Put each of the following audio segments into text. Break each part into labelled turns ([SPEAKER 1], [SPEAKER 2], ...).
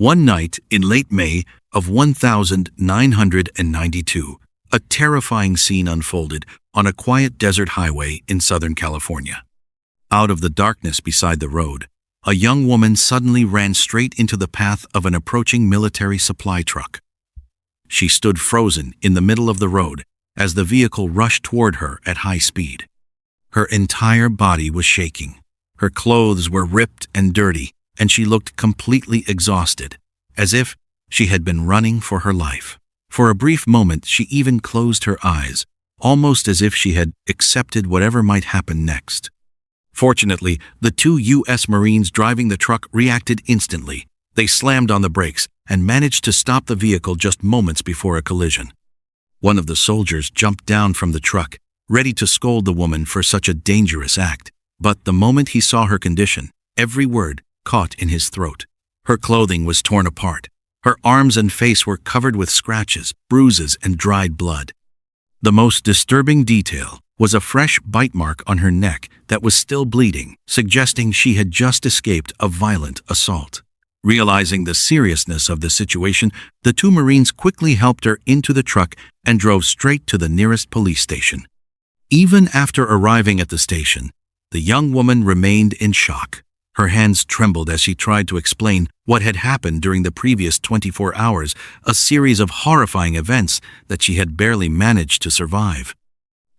[SPEAKER 1] One night in late May of 1992, a terrifying scene unfolded on a quiet desert highway in Southern California. Out of the darkness beside the road, a young woman suddenly ran straight into the path of an approaching military supply truck. She stood frozen in the middle of the road as the vehicle rushed toward her at high speed. Her entire body was shaking. Her clothes were ripped and dirty, and she looked completely exhausted, as if she had been running for her life. For a brief moment, she even closed her eyes, almost as if she had accepted whatever might happen next. Fortunately, the 2 U.S. Marines driving the truck reacted instantly. They slammed on the brakes and managed to stop the vehicle just moments before a collision. One of the soldiers jumped down from the truck, ready to scold the woman for such a dangerous act. But the moment he saw her condition, every word caught in his throat. Her clothing was torn apart. Her arms and face were covered with scratches, bruises, and dried blood. The most disturbing detail was a fresh bite mark on her neck that was still bleeding, suggesting she had just escaped a violent assault. Realizing the seriousness of the situation, the 2 Marines quickly helped her into the truck and drove straight to the nearest police station. Even after arriving at the station, the young woman remained in shock. Her hands trembled as she tried to explain what had happened during the previous 24 hours, a series of horrifying events that she had barely managed to survive.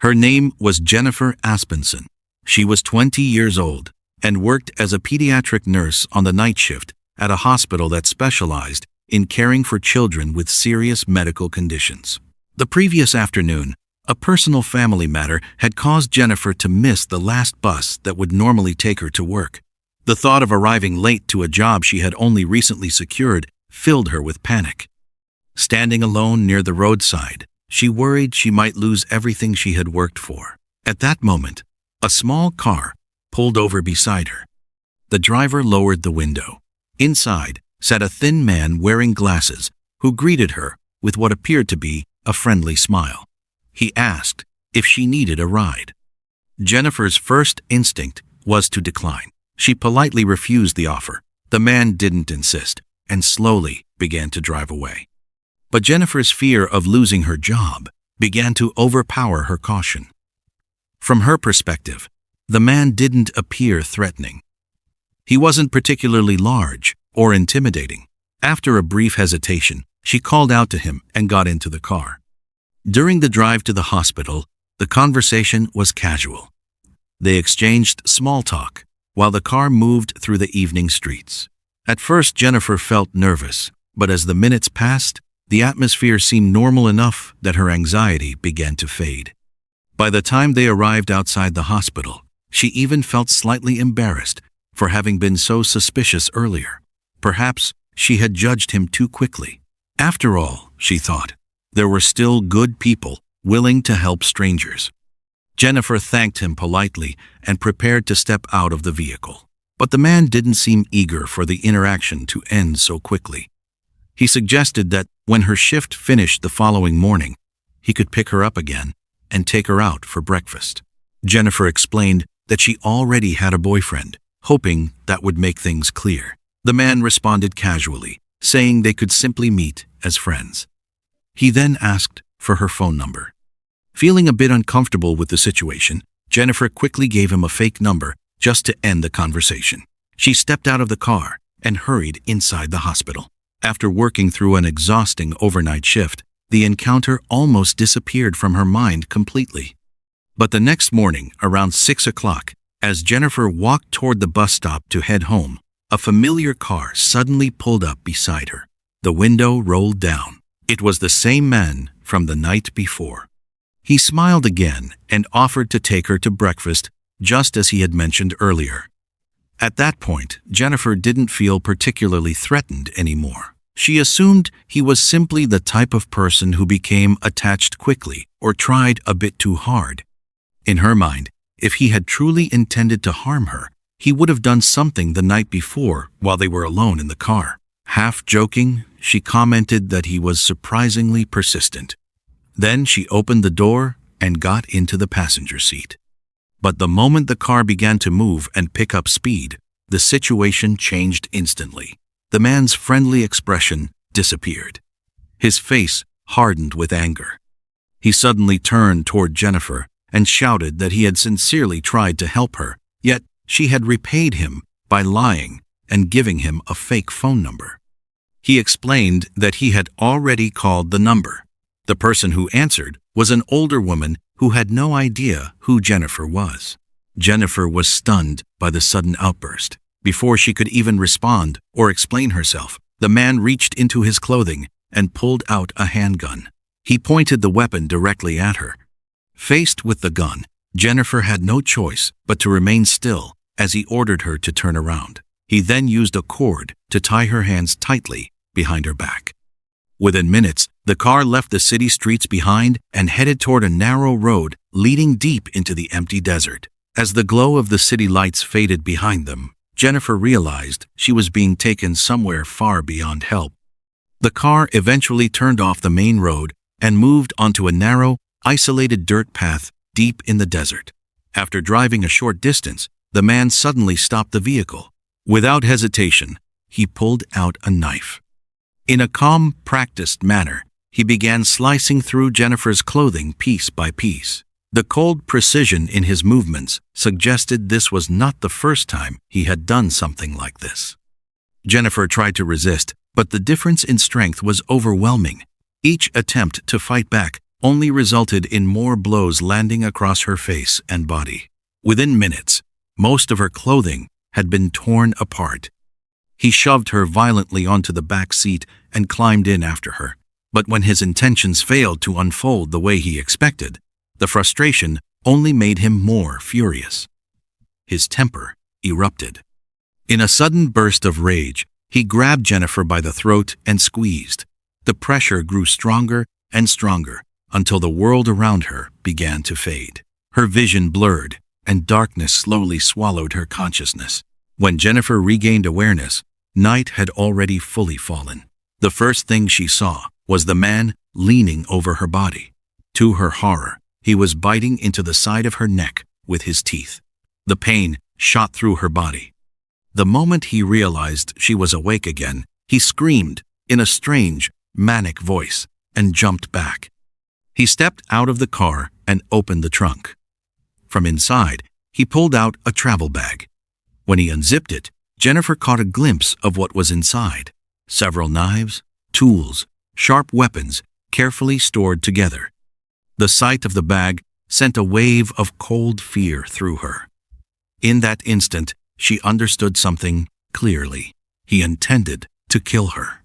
[SPEAKER 1] Her name was Jennifer Asbenson. She was 20 years old and worked as a pediatric nurse on the night shift at a hospital that specialized in caring for children with serious medical conditions. The previous afternoon, a personal family matter had caused Jennifer to miss the last bus that would normally take her to work. The thought of arriving late to a job she had only recently secured filled her with panic. Standing alone near the roadside, she worried she might lose everything she had worked for. At that moment, a small car pulled over beside her. The driver lowered the window. Inside sat a thin man wearing glasses who greeted her with what appeared to be a friendly smile. He asked if she needed a ride. Jennifer's first instinct was to decline. She politely refused the offer. The man didn't insist and slowly began to drive away. But Jennifer's fear of losing her job began to overpower her caution. From her perspective, the man didn't appear threatening. He wasn't particularly large or intimidating. After a brief hesitation, she called out to him and got into the car. During the drive to the hospital, the conversation was casual. They exchanged small talk while the car moved through the evening streets. At first, Jennifer felt nervous, but as the minutes passed, the atmosphere seemed normal enough that her anxiety began to fade. By the time they arrived outside the hospital, she even felt slightly embarrassed for having been so suspicious earlier. Perhaps she had judged him too quickly. After all, she thought, there were still good people willing to help strangers. Jennifer thanked him politely and prepared to step out of the vehicle. But the man didn't seem eager for the interaction to end so quickly. He suggested that when her shift finished the following morning, he could pick her up again and take her out for breakfast. Jennifer explained that she already had a boyfriend, hoping that would make things clear. The man responded casually, saying they could simply meet as friends. He then asked for her phone number. Feeling a bit uncomfortable with the situation, Jennifer quickly gave him a fake number just to end the conversation. She stepped out of the car and hurried inside the hospital. After working through an exhausting overnight shift, the encounter almost disappeared from her mind completely. But the next morning, around 6 o'clock, as Jennifer walked toward the bus stop to head home, a familiar car suddenly pulled up beside her. The window rolled down. It was the same man from the night before. He smiled again and offered to take her to breakfast, just as he had mentioned earlier. At that point, Jennifer didn't feel particularly threatened anymore. She assumed he was simply the type of person who became attached quickly or tried a bit too hard. In her mind, if he had truly intended to harm her, he would have done something the night before while they were alone in the car. Half joking, she commented that he was surprisingly persistent. Then she opened the door and got into the passenger seat. But the moment the car began to move and pick up speed, the situation changed instantly. the man's friendly expression disappeared. His face hardened with anger. He suddenly turned toward Jennifer and shouted that he had sincerely tried to help her, yet she had repaid him by lying and giving him a fake phone number. He explained that he had already called the number. The person who answered was an older woman who had no idea who Jennifer was. Jennifer was stunned by the sudden outburst. Before she could even respond or explain herself, the man reached into his clothing and pulled out a handgun. He pointed the weapon directly at her. Faced with the gun, Jennifer had no choice but to remain still as he ordered her to turn around. He then used a cord to tie her hands tightly behind her back. Within minutes, the car left the city streets behind and headed toward a narrow road leading deep into the empty desert. As the glow of the city lights faded behind them, Jennifer realized she was being taken somewhere far beyond help. The car eventually turned off the main road and moved onto a narrow, isolated dirt path deep in the desert. After driving a short distance, the man suddenly stopped the vehicle. Without hesitation, he pulled out a knife. In a calm, practiced manner, he began slicing through Jennifer's clothing piece by piece. The cold precision in his movements suggested this was not the first time he had done something like this. Jennifer tried to resist, but the difference in strength was overwhelming. Each attempt to fight back only resulted in more blows landing across her face and body. Within minutes, most of her clothing had been torn apart. He shoved her violently onto the back seat and climbed in after her. But when his intentions failed to unfold the way he expected, the frustration only made him more furious. His temper erupted. In a sudden burst of rage, he grabbed Jennifer by the throat and squeezed. The pressure grew stronger and stronger until the world around her began to fade. Her vision blurred, and darkness slowly swallowed her consciousness. When Jennifer regained awareness, night had already fully fallen. The first thing she saw was the man leaning over her body. To her horror, he was biting into the side of her neck with his teeth. The pain shot through her body. The moment he realized she was awake again, he screamed in a strange, manic voice and jumped back. He stepped out of the car and opened the trunk. From inside, he pulled out a travel bag. When he unzipped it, Jennifer caught a glimpse of what was inside. Several knives, tools, sharp weapons, carefully stored together. The sight of the bag sent a wave of cold fear through her. In that instant, she understood something clearly. He intended to kill her.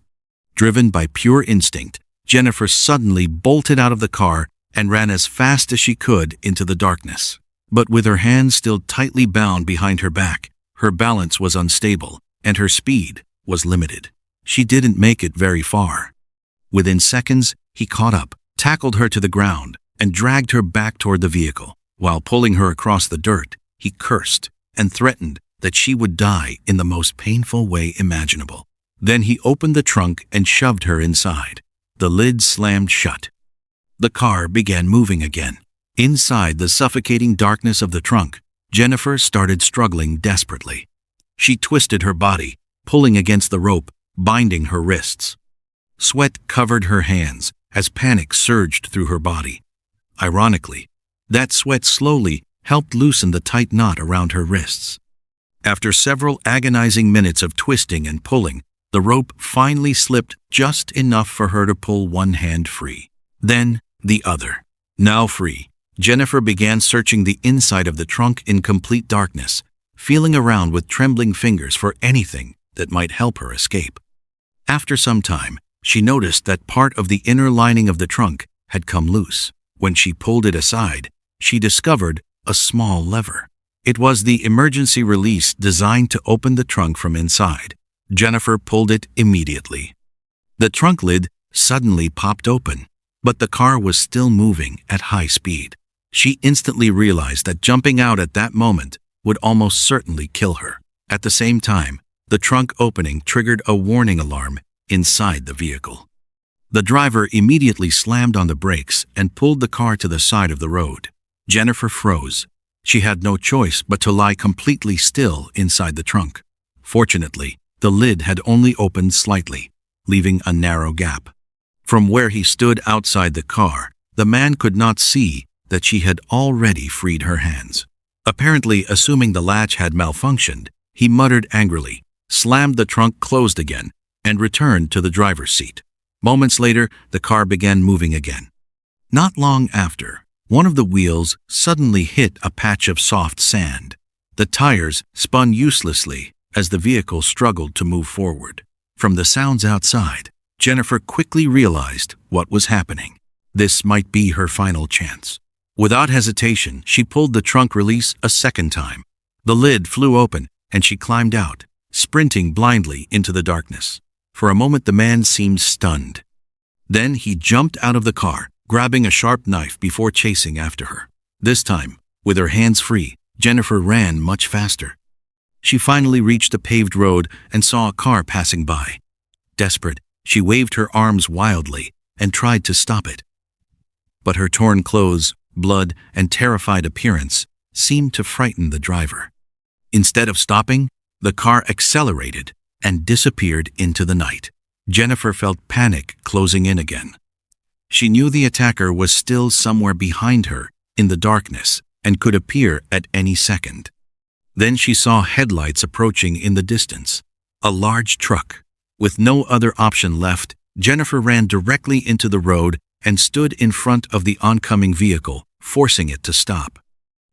[SPEAKER 1] Driven by pure instinct, Jennifer suddenly bolted out of the car and ran as fast as she could into the darkness. But with her hands still tightly bound behind her back, her balance was unstable and her speed was limited. She didn't make it very far. Within seconds, he caught up, tackled her to the ground, and dragged her back toward the vehicle. While pulling her across the dirt, he cursed and threatened that she would die in the most painful way imaginable. Then he opened the trunk and shoved her inside. The lid slammed shut. The car began moving again. Inside the suffocating darkness of the trunk, Jennifer started struggling desperately. She twisted her body, pulling against the rope, binding her wrists. Sweat covered her hands as panic surged through her body. Ironically, that sweat slowly helped loosen the tight knot around her wrists. After several agonizing minutes of twisting and pulling, the rope finally slipped just enough for her to pull one hand free. Then the other. Now free, Jennifer began searching the inside of the trunk in complete darkness, feeling around with trembling fingers for anything that might help her escape. After some time, she noticed that part of the inner lining of the trunk had come loose. When she pulled it aside, she discovered a small lever. It was the emergency release designed to open the trunk from inside. Jennifer pulled it immediately. The trunk lid suddenly popped open, but the car was still moving at high speed. She instantly realized that jumping out at that moment would almost certainly kill her. At the same time, the trunk opening triggered a warning alarm inside the vehicle. The driver immediately slammed on the brakes and pulled the car to the side of the road. Jennifer froze. She had no choice but to lie completely still inside the trunk. Fortunately, The lid had only opened slightly, leaving a narrow gap. From where he stood outside the car, the man could not see that she had already freed her hands. Apparently assuming the latch had malfunctioned, he muttered angrily, slammed the trunk closed again, and returned to the driver's seat. Moments later, the car began moving again. Not long after, one of the wheels suddenly hit a patch of soft sand. The tires spun uselessly as the vehicle struggled to move forward. From the sounds outside, Jennifer quickly realized what was happening. This might be her final chance. Without hesitation, she pulled the trunk release a second time. The lid flew open, and she climbed out, sprinting blindly into the darkness. For a moment, the man seemed stunned. Then he jumped out of the car, grabbing a sharp knife before chasing after her. This time, with her hands free, Jennifer ran much faster. She finally reached the paved road and saw a car passing by. Desperate, she waved her arms wildly and tried to stop it. But her torn clothes, blood, and terrified appearance seemed to frighten the driver. Instead of stopping, the car accelerated and disappeared into the night. Jennifer felt panic closing in again. She knew the attacker was still somewhere behind her in the darkness and could appear at any second. Then she saw headlights approaching in the distance. A large truck. With no other option left, Jennifer ran directly into the road and stood in front of the oncoming vehicle, forcing it to stop.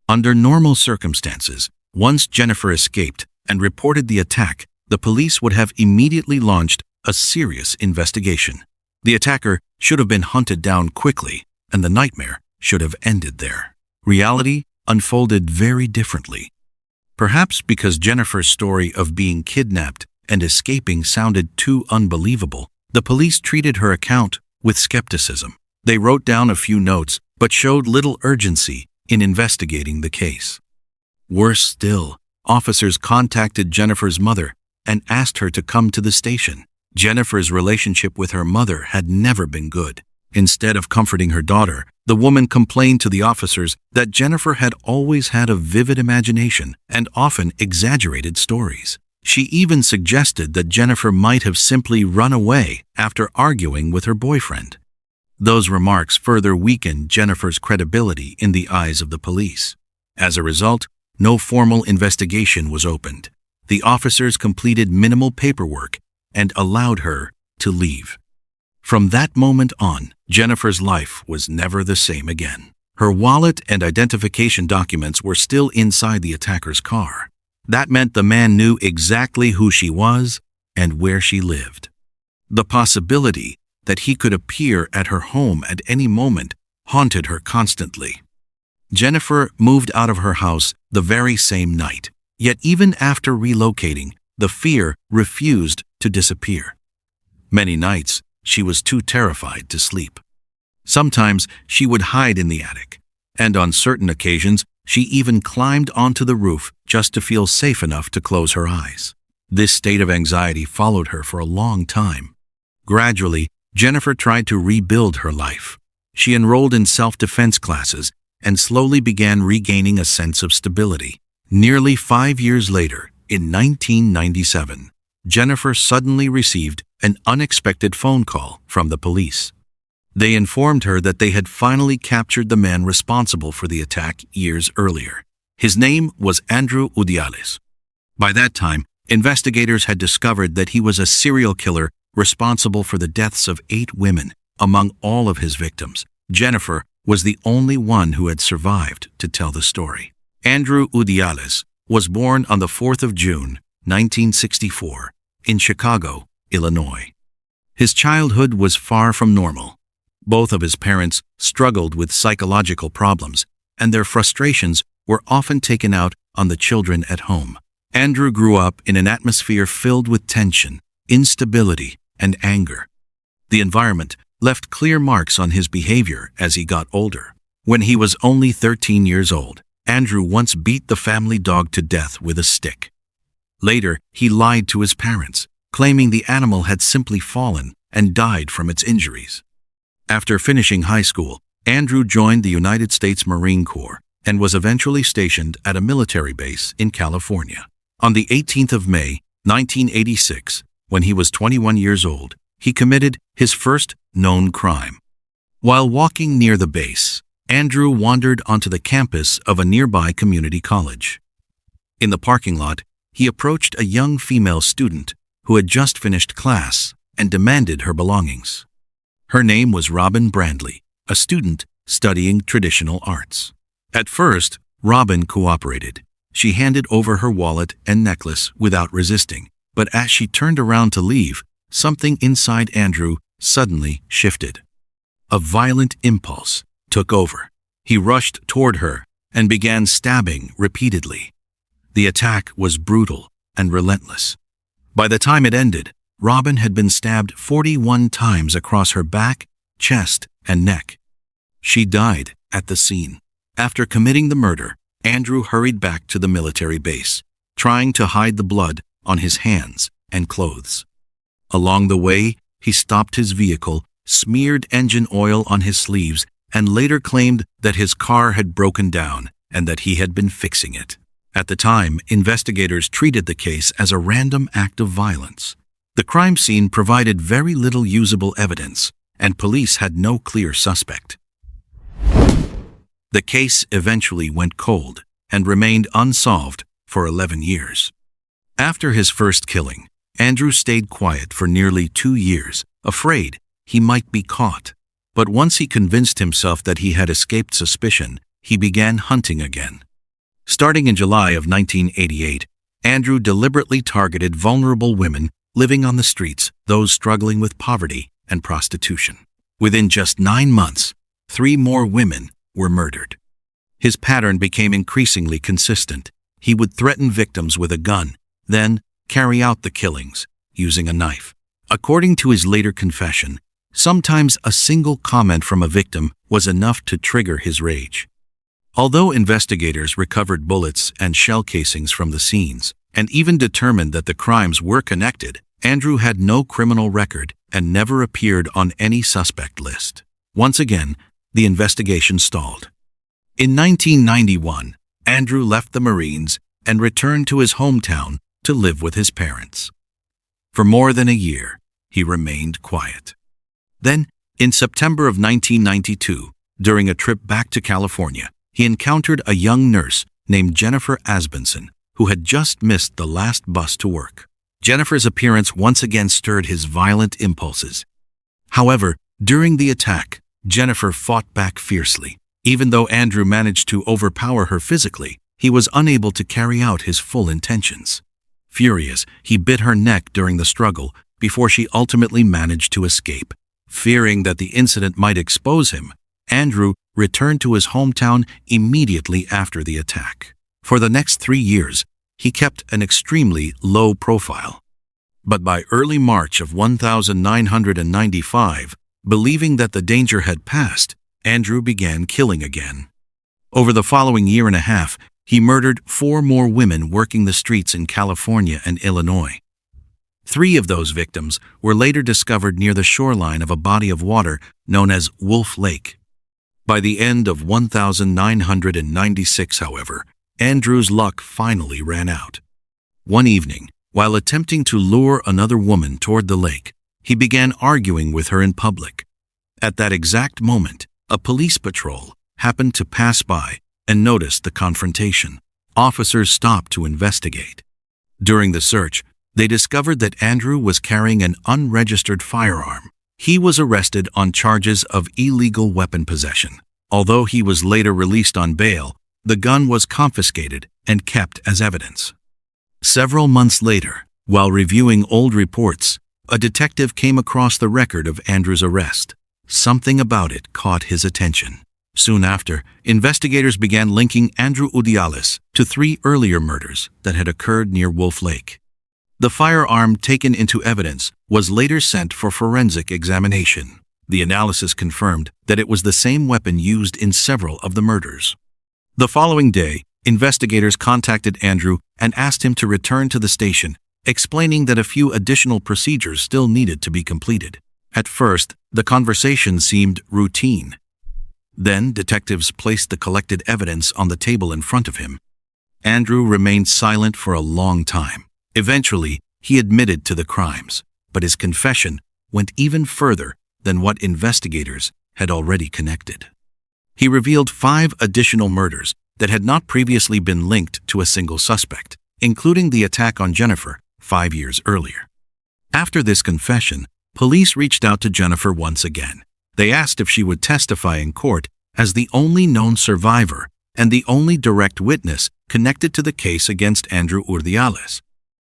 [SPEAKER 1] Under normal circumstances, once Jennifer escaped and reported the attack, the police would have immediately launched a serious investigation. The attacker should have been hunted down quickly, and the nightmare should have ended there. Reality unfolded very differently. Perhaps because Jennifer's story of being kidnapped and escaping sounded too unbelievable, the police treated her account with skepticism. They wrote down a few notes, but showed little urgency in investigating the case. Worse still, officers contacted Jennifer's mother and asked her to come to the station. Jennifer's relationship with her mother had never been good. Instead of comforting her daughter, the woman complained to the officers that Jennifer had always had a vivid imagination and often exaggerated stories. She even suggested that Jennifer might have simply run away after arguing with her boyfriend. Those remarks further weakened Jennifer's credibility in the eyes of the police. As a result, no formal investigation was opened. The officers completed minimal paperwork and allowed her to leave. From that moment on, Jennifer's life was never the same again. Her wallet and identification documents were still inside the attacker's car. That meant the man knew exactly who she was and where she lived. The possibility that he could appear at her home at any moment haunted her constantly. Jennifer moved out of her house the very same night. Yet even after relocating, the fear refused to disappear. Many nights, she was too terrified to sleep. Sometimes she would hide in the attic, and on certain occasions, she even climbed onto the roof just to feel safe enough to close her eyes. This state of anxiety followed her for a long time. Gradually, Jennifer tried to rebuild her life. She enrolled in self-defense classes and slowly began regaining a sense of stability. Nearly 5 years later, in 1997, Jennifer suddenly received an unexpected phone call from the police. They informed her that they had finally captured the man responsible for the attack years earlier. His name was Andrew Urdiales. By that time, investigators had discovered that he was a serial killer responsible for the deaths of 8 women among all of his victims. Jennifer was the only one who had survived to tell the story. Andrew Urdiales was born on the 4th of June, 1964, in Chicago, Illinois. His childhood was far from normal. Both of his parents struggled with psychological problems, and their frustrations were often taken out on the children at home. Andrew grew up in an atmosphere filled with tension, instability, and anger. The environment left clear marks on his behavior as he got older. When he was only 13 years old, Andrew once beat the family dog to death with a stick. Later, he lied to his parents, claiming the animal had simply fallen and died from its injuries. After finishing high school, Andrew joined the United States Marine Corps and was eventually stationed at a military base in California. On the 18th of May, 1986, when he was 21 years old, he committed his first known crime. While walking near the base, Andrew wandered onto the campus of a nearby community college. In the parking lot, he approached a young female student who had just finished class and demanded her belongings. Her name was Robin Brandley, a student studying traditional arts. At first, Robin cooperated. She handed over her wallet and necklace without resisting, but as she turned around to leave, something inside Andrew suddenly shifted. A violent impulse took over. He rushed toward her and began stabbing repeatedly. The attack was brutal and relentless. By the time it ended, Robin had been stabbed 41 times across her back, chest, and neck. She died at the scene. After committing the murder, Andrew hurried back to the military base, trying to hide the blood on his hands and clothes. Along the way, he stopped his vehicle, smeared engine oil on his sleeves, and later claimed that his car had broken down and that he had been fixing it. At the time, investigators treated the case as a random act of violence. The crime scene provided very little usable evidence, and police had no clear suspect. The case eventually went cold and remained unsolved for 11 years. After his first killing, Andrew stayed quiet for nearly 2 years, afraid he might be caught. But once he convinced himself that he had escaped suspicion, he began hunting again. Starting in July of 1988, Andrew deliberately targeted vulnerable women living on the streets, those struggling with poverty and prostitution. Within just 9 months, 3 more women were murdered. His pattern became increasingly consistent. He would threaten victims with a gun, then carry out the killings using a knife. According to his later confession, sometimes a single comment from a victim was enough to trigger his rage. Although investigators recovered bullets and shell casings from the scenes, and even determined that the crimes were connected, Andrew had no criminal record and never appeared on any suspect list. Once again, the investigation stalled. In 1991, Andrew left the Marines and returned to his hometown to live with his parents. For more than a year, he remained quiet. Then, in September of 1992, during a trip back to California, he encountered a young nurse named Jennifer Asbenson, who had just missed the last bus to work. Jennifer's appearance once again stirred his violent impulses. However, during the attack, Jennifer fought back fiercely. Even though Andrew managed to overpower her physically, he was unable to carry out his full intentions. Furious, he bit her neck during the struggle before she ultimately managed to escape. Fearing that the incident might expose him, Andrew returned to his hometown immediately after the attack. For the next 3 years, he kept an extremely low profile. But by early March of 1995, believing that the danger had passed, Andrew began killing again. Over the following year and a half, he murdered 4 more women working the streets in California and Illinois. 3 of those victims were later discovered near the shoreline of a body of water known as Wolf Lake. By the end of 1996, however, Andrew's luck finally ran out. One evening, while attempting to lure another woman toward the lake, he began arguing with her in public. At that exact moment, a police patrol happened to pass by and noticed the confrontation. Officers stopped to investigate. During the search, they discovered that Andrew was carrying an unregistered firearm. He was arrested on charges of illegal weapon possession. Although he was later released on bail, the gun was confiscated and kept as evidence. Several months later, while reviewing old reports, a detective came across the record of Andrew's arrest. Something about it caught his attention. Soon after, investigators began linking Andrew Urdiales to 3 earlier murders that had occurred near Wolf Lake. The firearm taken into evidence was later sent for forensic examination. The analysis confirmed that it was the same weapon used in several of the murders. The following day, investigators contacted Andrew and asked him to return to the station, explaining that a few additional procedures still needed to be completed. At first, the conversation seemed routine. Then, detectives placed the collected evidence on the table in front of him. Andrew remained silent for a long time. Eventually, he admitted to the crimes, but his confession went even further than what investigators had already connected. He revealed 5 additional murders that had not previously been linked to a single suspect, including the attack on Jennifer 5 years earlier. After this confession, police reached out to Jennifer once again. They asked if she would testify in court as the only known survivor and the only direct witness connected to the case against Andrew Urdiales.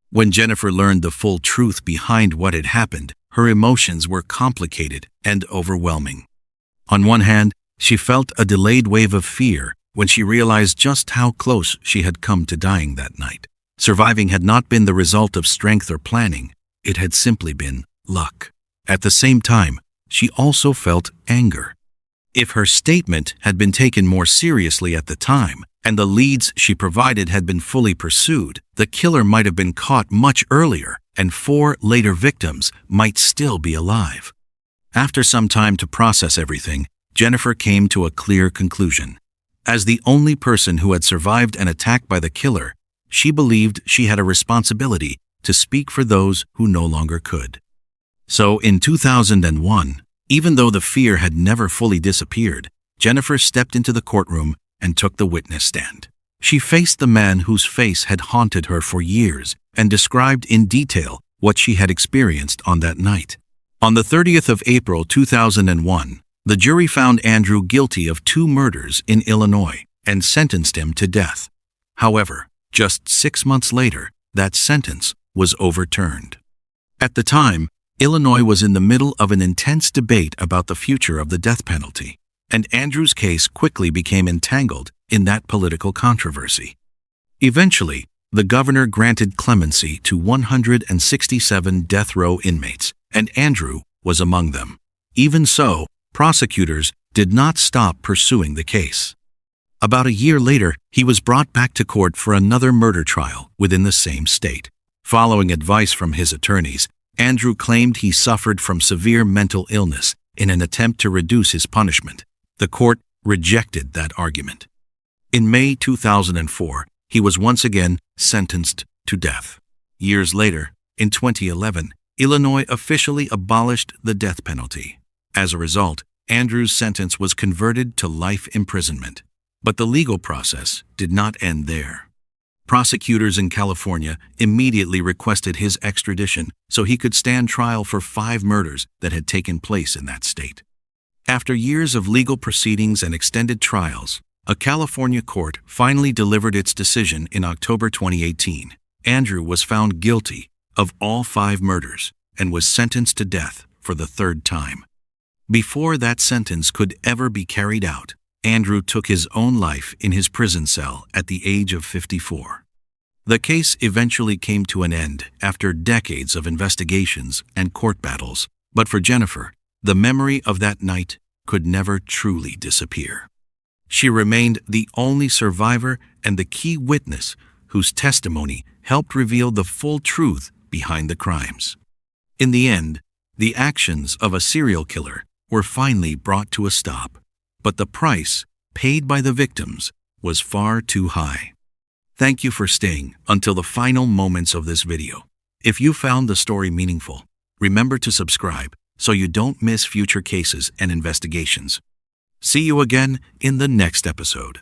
[SPEAKER 1] When Jennifer learned the full truth behind what had happened, her emotions were complicated and overwhelming. On one hand, she felt a delayed wave of fear when she realized just how close she had come to dying that night. Surviving had not been the result of strength or planning, it had simply been luck. At the same time, she also felt anger. If her statement had been taken more seriously at the time, and the leads she provided had been fully pursued, the killer might have been caught much earlier, and 4 later victims might still be alive. After some time to process everything, Jennifer came to a clear conclusion. As the only person who had survived an attack by the killer, she believed she had a responsibility to speak for those who no longer could. So in 2001, even though the fear had never fully disappeared, Jennifer stepped into the courtroom and took the witness stand. She faced the man whose face had haunted her for years and described in detail what she had experienced on that night. On the 30th of April 2001, the jury found Andrew guilty of 2 murders in Illinois and sentenced him to death. However, just 6 months later, that sentence was overturned. At the time, Illinois was in the middle of an intense debate about the future of the death penalty, and Andrew's case quickly became entangled in that political controversy. Eventually, the governor granted clemency to 167 death row inmates, and Andrew was among them. Even so, prosecutors did not stop pursuing the case. About a year later, he was brought back to court for another murder trial within the same state. Following advice from his attorneys, Andrew claimed he suffered from severe mental illness in an attempt to reduce his punishment. The court rejected that argument. In May 2004, he was once again sentenced to death. Years later, in 2011, Illinois officially abolished the death penalty. As a result, Andrew's sentence was converted to life imprisonment. But the legal process did not end there. Prosecutors in California immediately requested his extradition so he could stand trial for 5 murders that had taken place in that state. After years of legal proceedings and extended trials, a California court finally delivered its decision in October 2018. Andrew was found guilty of all 5 murders and was sentenced to death for the 3rd time. Before that sentence could ever be carried out, Andrew took his own life in his prison cell at the age of 54. The case eventually came to an end after decades of investigations and court battles, but for Jennifer, the memory of that night could never truly disappear. She remained the only survivor and the key witness whose testimony helped reveal the full truth behind the crimes. In the end, the actions of a serial killer were finally brought to a stop, but the price paid by the victims was far too high. Thank you for staying until the final moments of this video. If you found the story meaningful, remember to subscribe so you don't miss future cases and investigations. See you again in the next episode.